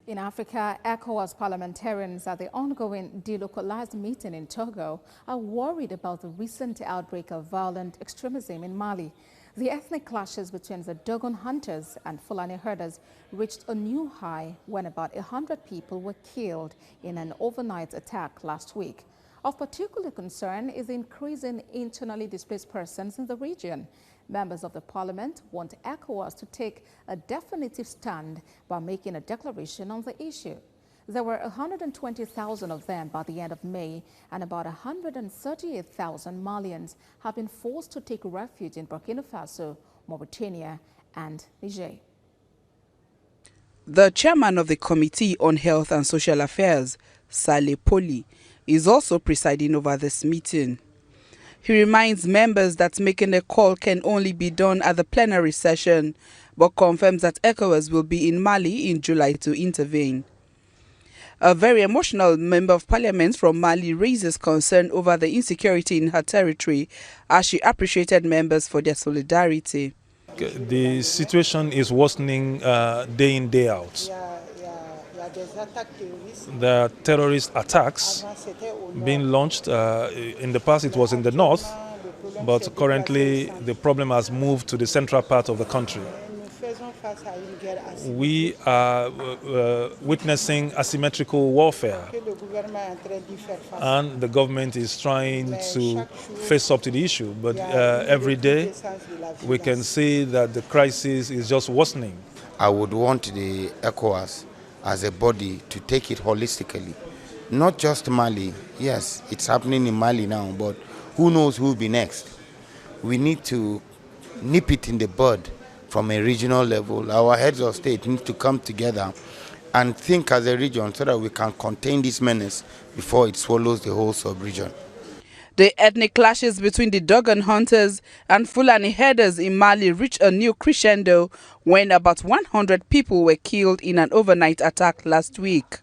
In Africa, ECOWAS parliamentarians at the ongoing delocalized meeting in Togo are worried about the recent outbreak of violent extremism in Mali. The ethnic clashes between the Dogon hunters and Fulani herders reached a new high when about 100 people were killed in an overnight attack last week. Of particular concern is the increase in internally displaced persons in the region. Members of the parliament want ECOWAS to take a definitive stand by making a declaration on the issue. There were 120,000 of them by the end of May, and about 138,000 Malians have been forced to take refuge in Burkina Faso, Mauritania, and Niger. The chairman of the Committee on Health and Social Affairs, Saleh Poli, is also presiding over this meeting. He reminds members that making a call can only be done at the plenary session, but confirms that ECOWAS will be in Mali in July to intervene. A very emotional member of parliament from Mali raises concern over the insecurity in her territory as she appreciated members for their solidarity. The situation is worsening day in, day out. There are terrorist attacks being launched. In the past it was in the north, but currently the problem has moved to the central part of the country. We are witnessing asymmetrical warfare, and the government is trying to face up to the issue, but every day we can see that the crisis is just worsening. I would want the ECOWAS as a body to take it holistically, not just Mali. Yes, it's happening in Mali now, but who knows who will be next. We need to nip it in the bud from a regional level. Our heads of state need to come together and think as a region so that we can contain this menace before it swallows the whole sub-region. The ethnic clashes between the Dogon hunters and Fulani herders in Mali reached a new crescendo when about 100 people were killed in an overnight attack last week.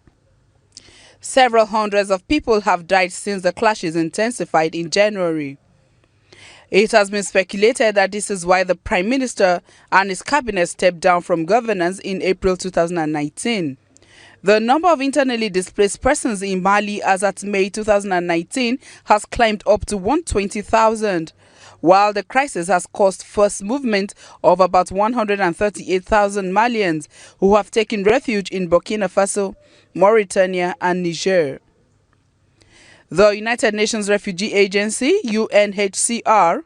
Several hundreds of people have died since the clashes intensified in January. It has been speculated that this is why the Prime Minister and his cabinet stepped down from governance in April 2019. The number of internally displaced persons in Mali as at May 2019 has climbed up to 120,000, while the crisis has caused forced movement of about 138,000 Malians who have taken refuge in Burkina Faso, Mauritania and Niger. The United Nations Refugee Agency, UNHCR,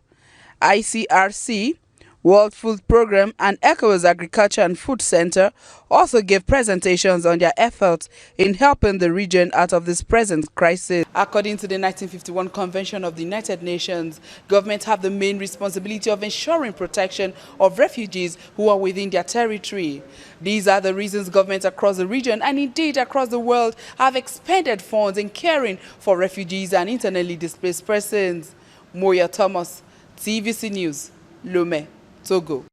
ICRC, World Food Programme and ECOWAS Agriculture and Food Center also gave presentations on their efforts in helping the region out of this present crisis. According to the 1951 Convention of the United Nations, governments have the main responsibility of ensuring protection of refugees who are within their territory. These are the reasons governments across the region and indeed across the world have expended funds in caring for refugees and internally displaced persons. Moya Thomas, TVC News, Lomé, Togo.